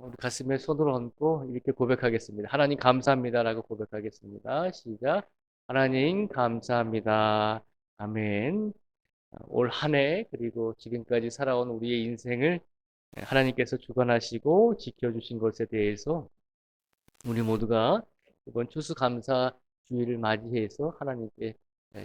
우리 가슴에 손을 얹고 이렇게 고백하겠습니다. 하나님 감사합니다라고 고백하겠습니다. 시작. 하나님 감사합니다. 아멘. 올 한 해 그리고 지금까지 살아온 우리의 인생을 하나님께서 주관하시고 지켜주신 것에 대해서 우리 모두가 이번 추수감사 주일을 맞이해서 하나님께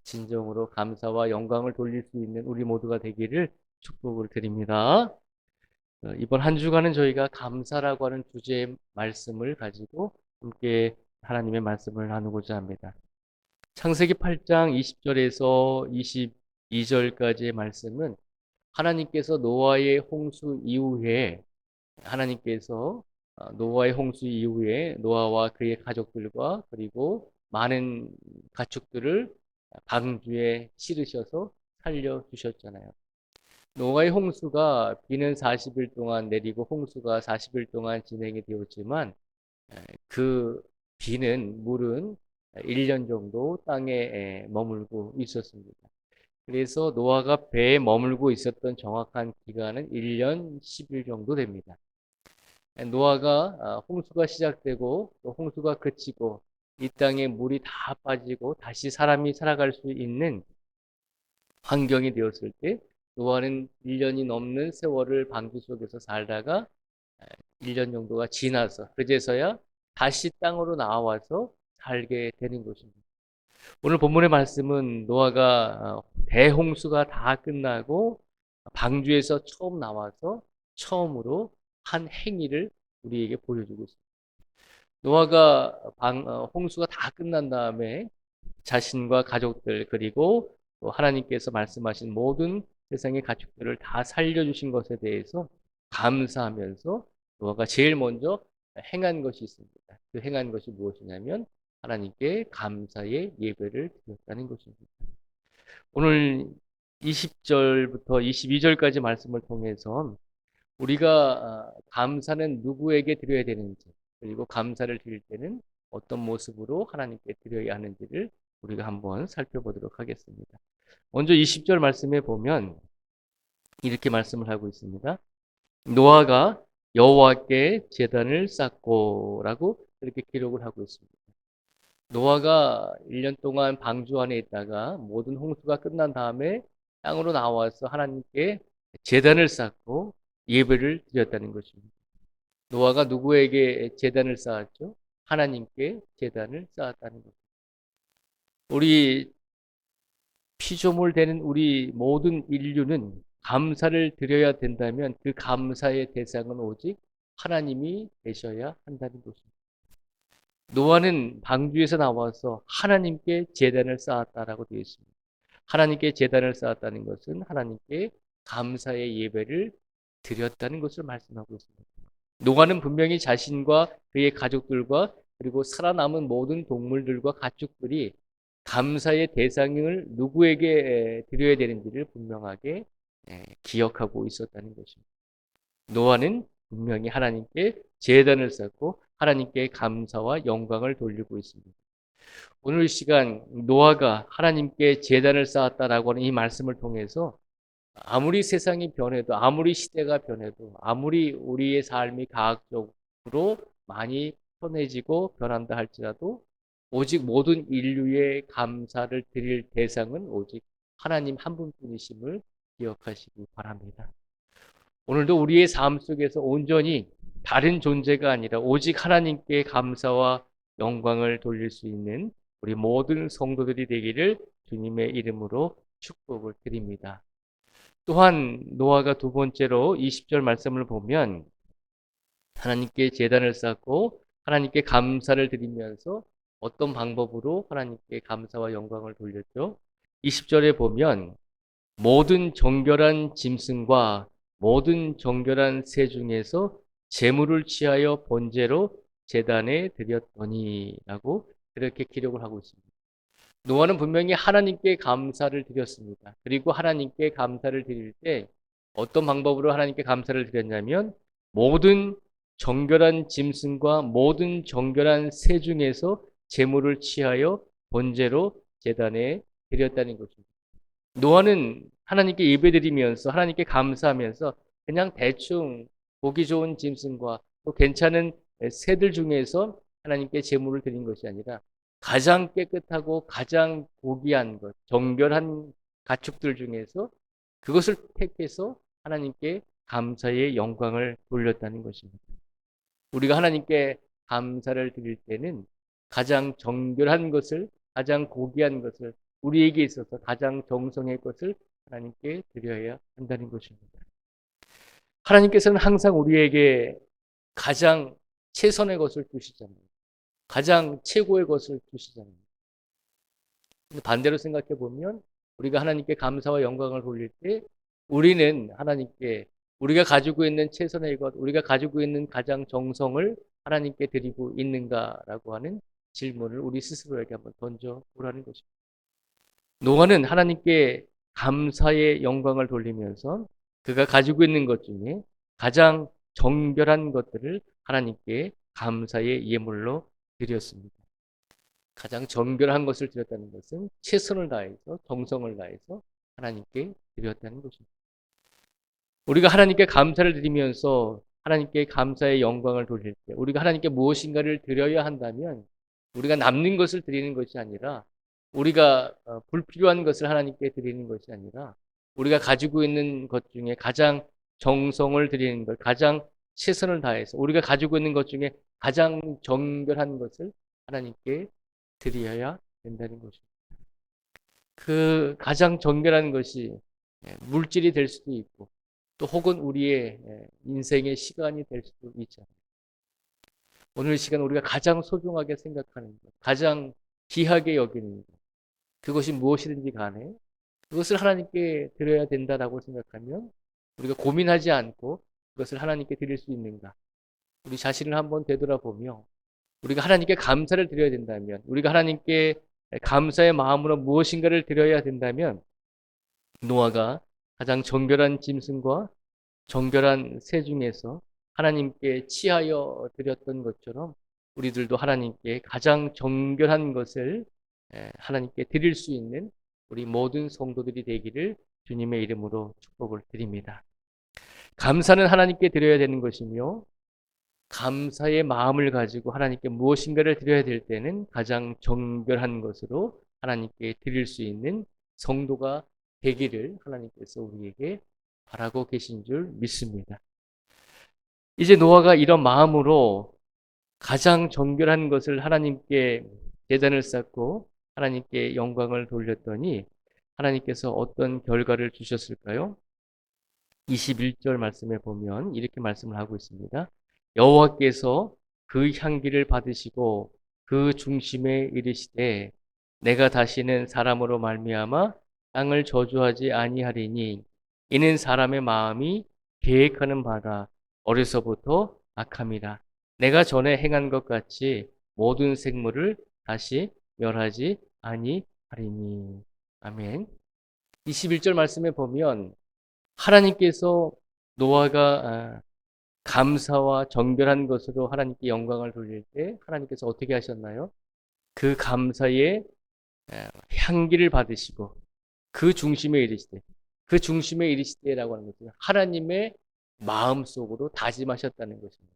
진정으로 감사와 영광을 돌릴 수 있는 우리 모두가 되기를 축복을 드립니다. 이번 한 주간은 저희가 감사라고 하는 주제의 말씀을 가지고 함께 하나님의 말씀을 나누고자 합니다. 창세기 8장 20절에서 22절까지의 말씀은 하나님께서 노아의 홍수 이후에 하나님께서 노아의 홍수 이후에 노아와 그의 가족들과 그리고 많은 가축들을 방주에 실으셔서 살려주셨잖아요. 노아의 홍수가 비는 40일 동안 내리고 홍수가 40일 동안 진행이 되었지만 그 비는 물은 1년 정도 땅에 머물고 있었습니다. 그래서 노아가 배에 머물고 있었던 정확한 기간은 1년 10일 정도 됩니다. 노아가 홍수가 시작되고 또 홍수가 그치고 이 땅에 물이 다 빠지고 다시 사람이 살아갈 수 있는 환경이 되었을 때 노아는 1년이 넘는 세월을 방주 속에서 살다가 1년 정도가 지나서 그제서야 다시 땅으로 나와서 살게 되는 것입니다. 오늘 본문의 말씀은 노아가 대홍수가 다 끝나고 방주에서 처음 나와서 처음으로 한 행위를 우리에게 보여주고 있습니다. 노아가 홍수가 다 끝난 다음에 자신과 가족들 그리고 또 하나님께서 말씀하신 모든 세상의 가축들을 다 살려주신 것에 대해서 감사하면서 노아가 제일 먼저 행한 것이 있습니다. 그 행한 것이 무엇이냐면 하나님께 감사의 예배를 드렸다는 것입니다. 오늘 20절부터 22절까지 말씀을 통해서 우리가 감사는 누구에게 드려야 되는지 그리고 감사를 드릴 때는 어떤 모습으로 하나님께 드려야 하는지를 우리가 한번 살펴보도록 하겠습니다. 먼저 20절 말씀에 보면 이렇게 말씀을 하고 있습니다. 노아가 여호와께 제단을 쌓고라고 이렇게 기록을 하고 있습니다. 노아가 1년 동안 방주 안에 있다가 모든 홍수가 끝난 다음에 땅으로 나와서 하나님께 제단을 쌓고 예배를 드렸다는 것입니다. 노아가 누구에게 제단을 쌓았죠? 하나님께 제단을 쌓았다는 것. 우리 피조물 되는 우리 모든 인류는 감사를 드려야 된다면 그 감사의 대상은 오직 하나님이 되셔야 한다는 것입니다. 노아는 방주에서 나와서 하나님께 제단을 쌓았다라고 되어 있습니다. 하나님께 제단을 쌓았다는 것은 하나님께 감사의 예배를 드렸다는 것을 말씀하고 있습니다. 노아는 분명히 자신과 그의 가족들과 그리고 살아남은 모든 동물들과 가축들이 감사의 대상을 누구에게 드려야 되는지를 분명하게 기억하고 있었다는 것입니다. 노아는 분명히 하나님께 제단을 쌓고 하나님께 감사와 영광을 돌리고 있습니다. 오늘 이 시간 노아가 하나님께 제단을 쌓았다라고 하는 이 말씀을 통해서 아무리 세상이 변해도 아무리 시대가 변해도 아무리 우리의 삶이 과학적으로 많이 편해지고 변한다 할지라도 오직 모든 인류의 감사를 드릴 대상은 오직 하나님 한 분뿐이심을 기억하시기 바랍니다. 오늘도 우리의 삶 속에서 온전히 다른 존재가 아니라 오직 하나님께 감사와 영광을 돌릴 수 있는 우리 모든 성도들이 되기를 주님의 이름으로 축복을 드립니다. 또한 노아가 두 번째로 20절 말씀을 보면 하나님께 제단을 쌓고 하나님께 감사를 드리면서 어떤 방법으로 하나님께 감사와 영광을 돌렸죠? 20절에 보면 모든 정결한 짐승과 모든 정결한 새 중에서 제물을 취하여 번제로 제단에 드렸더니라고 그렇게 기록을 하고 있습니다. 노아는 분명히 하나님께 감사를 드렸습니다. 그리고 하나님께 감사를 드릴 때 어떤 방법으로 하나님께 감사를 드렸냐면 모든 정결한 짐승과 모든 정결한 새 중에서 제물을 취하여 번제로 제단에 드렸다는 것입니다. 노아는 하나님께 예배드리면서 하나님께 감사하면서 그냥 대충 보기 좋은 짐승과 또 괜찮은 새들 중에서 하나님께 제물을 드린 것이 아니라 가장 깨끗하고 가장 고귀한 것, 정결한 가축들 중에서 그것을 택해서 하나님께 감사의 영광을 돌렸다는 것입니다. 우리가 하나님께 감사를 드릴 때는 가장 정결한 것을, 가장 고귀한 것을, 우리에게 있어서 가장 정성의 것을 하나님께 드려야 한다는 것입니다. 하나님께서는 항상 우리에게 가장 최선의 것을 주시잖아요. 가장 최고의 것을 주시잖아요. 반대로 생각해 보면 우리가 하나님께 감사와 영광을 돌릴 때 우리는 하나님께 우리가 가지고 있는 최선의 것, 우리가 가지고 있는 가장 정성을 하나님께 드리고 있는가라고 하는 질문을 우리 스스로에게 한번 던져보라는 것입니다. 노아는 하나님께 감사의 영광을 돌리면서 그가 가지고 있는 것 중에 가장 정결한 것들을 하나님께 감사의 예물로 드렸습니다. 가장 정결한 것을 드렸다는 것은 최선을 다해서 정성을 다해서 하나님께 드렸다는 것입니다. 우리가 하나님께 감사를 드리면서 하나님께 감사의 영광을 돌릴 때 우리가 하나님께 무엇인가를 드려야 한다면 우리가 남는 것을 드리는 것이 아니라 우리가 불필요한 것을 하나님께 드리는 것이 아니라 우리가 가지고 있는 것 중에 가장 정성을 드리는 것, 가장 최선을 다해서 우리가 가지고 있는 것 중에 가장 정결한 것을 하나님께 드려야 된다는 것입니다. 그 가장 정결한 것이 물질이 될 수도 있고 또 혹은 우리의 인생의 시간이 될 수도 있잖아요. 오늘 시간 우리가 가장 소중하게 생각하는 것, 가장 귀하게 여기는 것, 그것이 무엇이든지 간에 그것을 하나님께 드려야 된다라고 생각하면 우리가 고민하지 않고 그것을 하나님께 드릴 수 있는가? 우리 자신을 한번 되돌아보며 우리가 하나님께 감사를 드려야 된다면 우리가 하나님께 감사의 마음으로 무엇인가를 드려야 된다면 노아가 가장 정결한 짐승과 정결한 새 중에서 하나님께 취하여 드렸던 것처럼 우리들도 하나님께 가장 정결한 것을 하나님께 드릴 수 있는 우리 모든 성도들이 되기를 주님의 이름으로 축복을 드립니다. 감사는 하나님께 드려야 되는 것이며 감사의 마음을 가지고 하나님께 무엇인가를 드려야 될 때는 가장 정결한 것으로 하나님께 드릴 수 있는 성도가 되기를 하나님께서 우리에게 바라고 계신 줄 믿습니다. 이제 노아가 이런 마음으로 가장 정결한 것을 하나님께 제단을 쌓고 하나님께 영광을 돌렸더니 하나님께서 어떤 결과를 주셨을까요? 21절 말씀에 보면 이렇게 말씀을 하고 있습니다. 여호와께서 그 향기를 받으시고 그 중심에 이르시되 내가 다시는 사람으로 말미암아 땅을 저주하지 아니하리니 이는 사람의 마음이 계획하는 바가 어려서부터 악함이라. 내가 전에 행한 것 같이 모든 생물을 다시 멸하지 아니하리니. 아멘. 21절 말씀에 보면 하나님께서 노아가 감사와 정결한 것으로 하나님께 영광을 돌릴 때 하나님께서 어떻게 하셨나요? 그 감사의 향기를 받으시고 그 중심에 이르시되 그 중심에 이르시되라고 하는 것은 하나님의 마음속으로 다짐하셨다는 것입니다.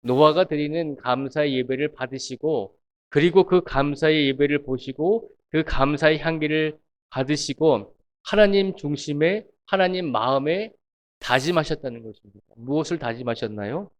노아가 드리는 감사의 예배를 받으시고 그리고 그 감사의 예배를 보시고 그 감사의 향기를 받으시고 하나님 중심에 하나님 마음에 다짐하셨다는 것입니다. 무엇을 다짐하셨나요?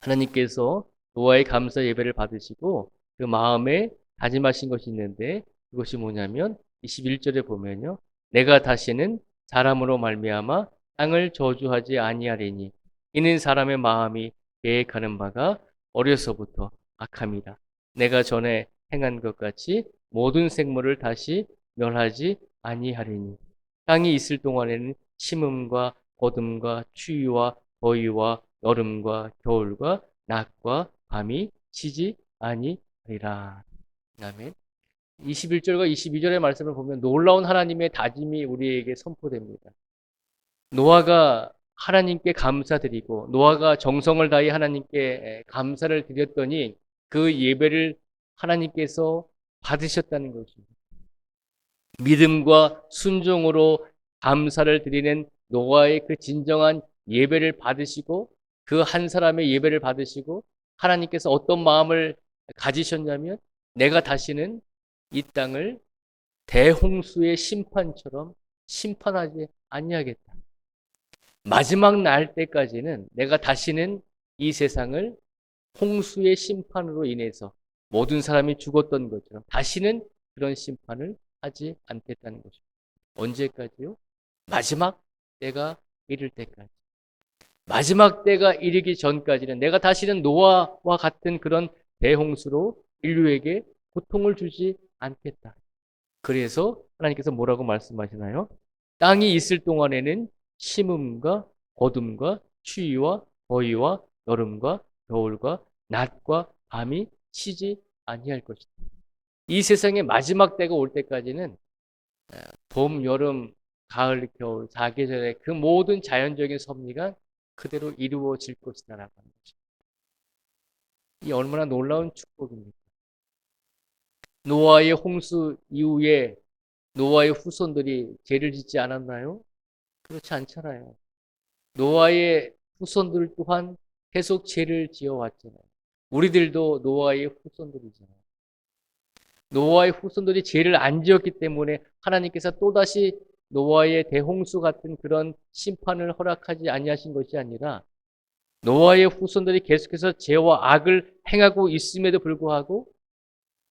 하나님께서 노아의 감사 예배를 받으시고 그 마음에 다짐하신 것이 있는데 그것이 뭐냐면 21절에 보면요. 내가 다시는 사람으로 말미암아 땅을 저주하지 아니하리니 이는 사람의 마음이 계획하는 바가 어려서부터 악함이라. 내가 전에 행한 것 같이 모든 생물을 다시 멸하지 아니하리니 땅이 있을 동안에는 심음과 거듭과 추위와 더위와 여름과 겨울과 낮과 밤이 쉬지 아니하리라. 아멘. 21절과 22절의 말씀을 보면 놀라운 하나님의 다짐이 우리에게 선포됩니다. 노아가 하나님께 감사드리고 노아가 정성을 다해 하나님께 감사를 드렸더니 그 예배를 하나님께서 받으셨다는 것입니다. 믿음과 순종으로 감사를 드리는 노아의 그 진정한 예배를 받으시고 그 한 사람의 예배를 받으시고 하나님께서 어떤 마음을 가지셨냐면 내가 다시는 이 땅을 대홍수의 심판처럼 심판하지 아니하겠다. 마지막 날 때까지는 내가 다시는 이 세상을 홍수의 심판으로 인해서 모든 사람이 죽었던 것처럼 다시는 그런 심판을 하지 않겠다는 것입니다. 언제까지요? 마지막 때가 이를 때까지. 마지막 때가 이르기 전까지는 내가 다시는 노아와 같은 그런 대홍수로 인류에게 고통을 주지 않겠다. 그래서 하나님께서 뭐라고 말씀하시나요? 땅이 있을 동안에는 심음과 거둠과 추위와 더위와 여름과 겨울과 낮과 밤이 쉬지 아니할 것이다. 이 세상의 마지막 때가 올 때까지는 봄, 여름, 가을, 겨울, 사계절의 그 모든 자연적인 섭리가 그대로 이루어질 것이다라고 하는 거죠. 이 얼마나 놀라운 축복입니까? 노아의 홍수 이후에 노아의 후손들이 죄를 짓지 않았나요? 그렇지 않잖아요. 노아의 후손들 또한 계속 죄를 지어왔잖아요. 우리들도 노아의 후손들이잖아요. 노아의 후손들이 죄를 안 지었기 때문에 하나님께서 또다시 노아의 대홍수 같은 그런 심판을 허락하지 아니하신 것이 아니라 노아의 후손들이 계속해서 죄와 악을 행하고 있음에도 불구하고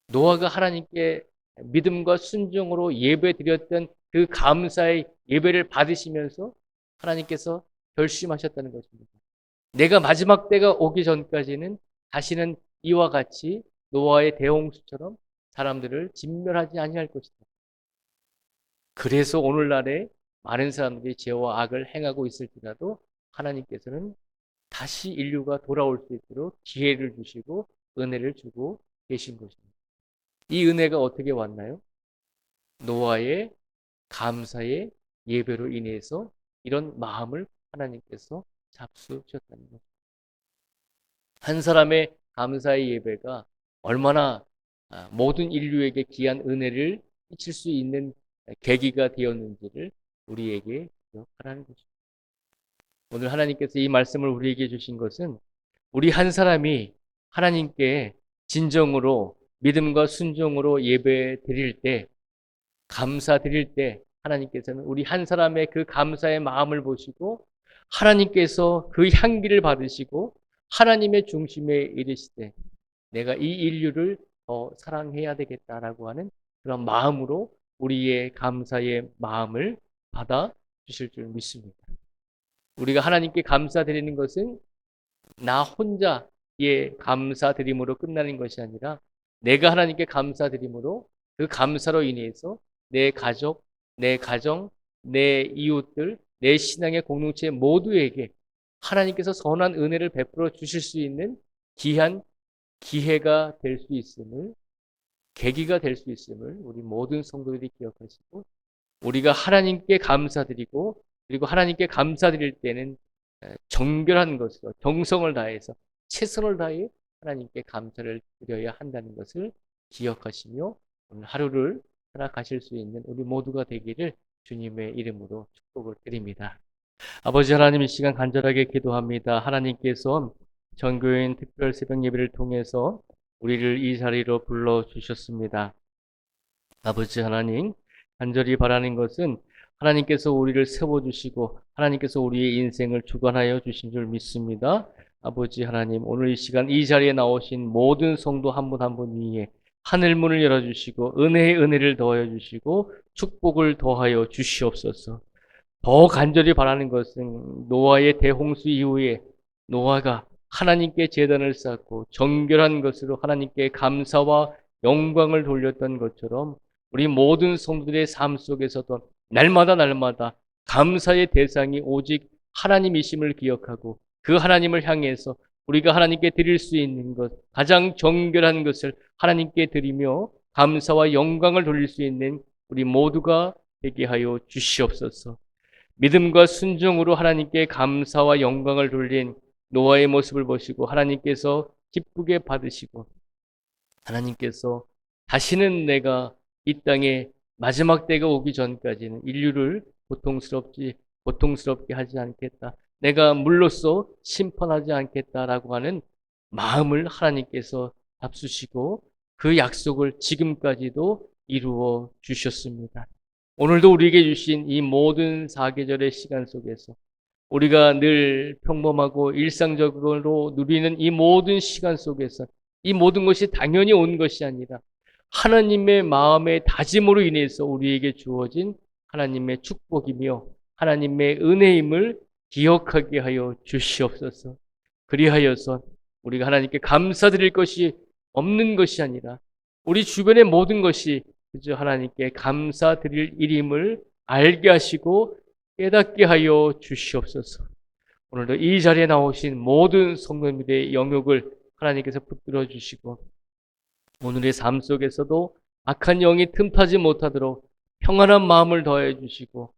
노아가 하나님께 믿음과 순종으로 예배드렸던 그 감사의 예배를 받으시면서 하나님께서 결심하셨다는 것입니다. 내가 마지막 때가 오기 전까지는 다시는 이와 같이 노아의 대홍수처럼 사람들을 진멸하지 아니할 것이다. 그래서 오늘날에 많은 사람들이 죄와 악을 행하고 있을지라도 하나님께서는 다시 인류가 돌아올 수 있도록 기회를 주시고 은혜를 주고 계신 것입니다. 이 은혜가 어떻게 왔나요? 노아의 감사의 예배로 인해서 이런 마음을 하나님께서 잡수셨다는 것. 한 사람의 감사의 예배가 얼마나 모든 인류에게 귀한 은혜를 미칠 수 있는 계기가 되었는지를 우리에게 기억하라는 것입니다. 오늘 하나님께서 이 말씀을 우리에게 주신 것은 우리 한 사람이 하나님께 진정으로 믿음과 순종으로 예배 드릴 때, 감사 드릴 때 하나님께서는 우리 한 사람의 그 감사의 마음을 보시고 하나님께서 그 향기를 받으시고 하나님의 중심에 이르시되 내가 이 인류를 더 사랑해야 되겠다라고 하는 그런 마음으로 우리의 감사의 마음을 받아 주실 줄 믿습니다. 우리가 하나님께 감사드리는 것은 나 혼자의 감사드림으로 끝나는 것이 아니라 내가 하나님께 감사드림으로 그 감사로 인해서 내 가족, 내 가정, 내 이웃들, 내 신앙의 공동체 모두에게 하나님께서 선한 은혜를 베풀어 주실 수 있는 귀한 기회가 될 수 있음을, 계기가 될 수 있음을 우리 모든 성도들이 기억하시고 우리가 하나님께 감사드리고 그리고 하나님께 감사드릴 때는 정결한 것으로 정성을 다해서 최선을 다해 하나님께 감사를 드려야 한다는 것을 기억하시며 오늘 하루를 살아가실 수 있는 우리 모두가 되기를 주님의 이름으로 축복을 드립니다. 아버지 하나님, 이 시간 간절하게 기도합니다. 하나님께서 전교인 특별 새벽 예배를 통해서 우리를 이 자리로 불러주셨습니다. 아버지 하나님, 간절히 바라는 것은 하나님께서 우리를 세워주시고 하나님께서 우리의 인생을 주관하여 주신 줄 믿습니다. 아버지 하나님, 오늘 이 시간 이 자리에 나오신 모든 성도 한 분 한 분 위에 하늘문을 열어주시고 은혜의 은혜를 더하여 주시고 축복을 더하여 주시옵소서. 더 간절히 바라는 것은 노아의 대홍수 이후에 노아가 하나님께 제단을 쌓고 정결한 것으로 하나님께 감사와 영광을 돌렸던 것처럼 우리 모든 성도들의 삶 속에서도 날마다 감사의 대상이 오직 하나님이심을 기억하고 그 하나님을 향해서 우리가 하나님께 드릴 수 있는 것, 가장 정결한 것을 하나님께 드리며 감사와 영광을 돌릴 수 있는 우리 모두가 되게 하여 주시옵소서. 믿음과 순종으로 하나님께 감사와 영광을 돌린 노아의 모습을 보시고 하나님께서 기쁘게 받으시고 하나님께서 다시는 내가 이 땅에 마지막 때가 오기 전까지는 인류를 고통스럽게 하지 않겠다. 내가 물로써 심판하지 않겠다라고 하는 마음을 하나님께서 앞서시고 그 약속을 지금까지도 이루어 주셨습니다. 오늘도 우리에게 주신 이 모든 사계절의 시간 속에서 우리가 늘 평범하고 일상적으로 누리는 이 모든 시간 속에서 이 모든 것이 당연히 온 것이 아니라 하나님의 마음의 다짐으로 인해서 우리에게 주어진 하나님의 축복이며 하나님의 은혜임을 기억하게 하여 주시옵소서. 그리하여서 우리가 하나님께 감사드릴 것이 없는 것이 아니라 우리 주변의 모든 것이 그저 하나님께 감사드릴 일임을 알게 하시고 깨닫게 하여 주시옵소서. 오늘도 이 자리에 나오신 모든 성도님들의 영역을 하나님께서 붙들어 주시고 오늘의 삶 속에서도 악한 영이 틈타지 못하도록 평안한 마음을 더해 주시고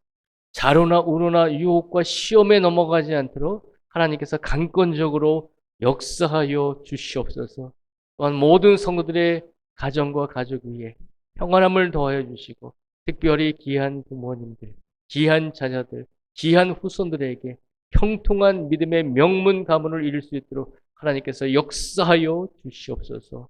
자로나 우로나 유혹과 시험에 넘어가지 않도록 하나님께서 강권적으로 역사하여 주시옵소서. 또한 모든 성도들의 가정과 가족 위에 평안함을 더하여 주시고 특별히 귀한 부모님들, 귀한 자녀들, 귀한 후손들에게 형통한 믿음의 명문 가문을 이룰 수 있도록 하나님께서 역사하여 주시옵소서.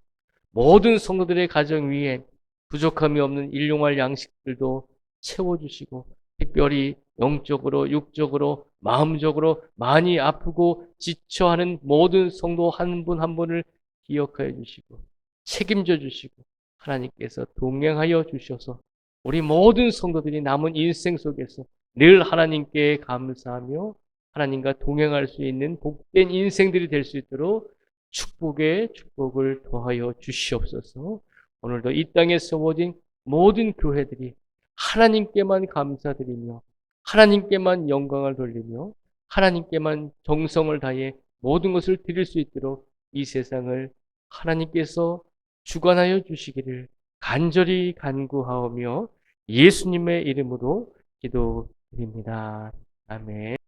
모든 성도들의 가정 위에 부족함이 없는 일용할 양식들도 채워주시고 특별히 영적으로 육적으로 마음적으로 많이 아프고 지쳐하는 모든 성도 한 분 한 분을 기억하여 주시고 책임져 주시고 하나님께서 동행하여 주셔서 우리 모든 성도들이 남은 인생 속에서 늘 하나님께 감사하며 하나님과 동행할 수 있는 복된 인생들이 될 수 있도록 축복에 축복을 더하여 주시옵소서. 오늘도 이 땅에 세워진 모든 교회들이 하나님께만 감사드리며 하나님께만 영광을 돌리며 하나님께만 정성을 다해 모든 것을 드릴 수 있도록 이 세상을 하나님께서 주관하여 주시기를 간절히 간구하오며 예수님의 이름으로 기도드립니다. 아멘.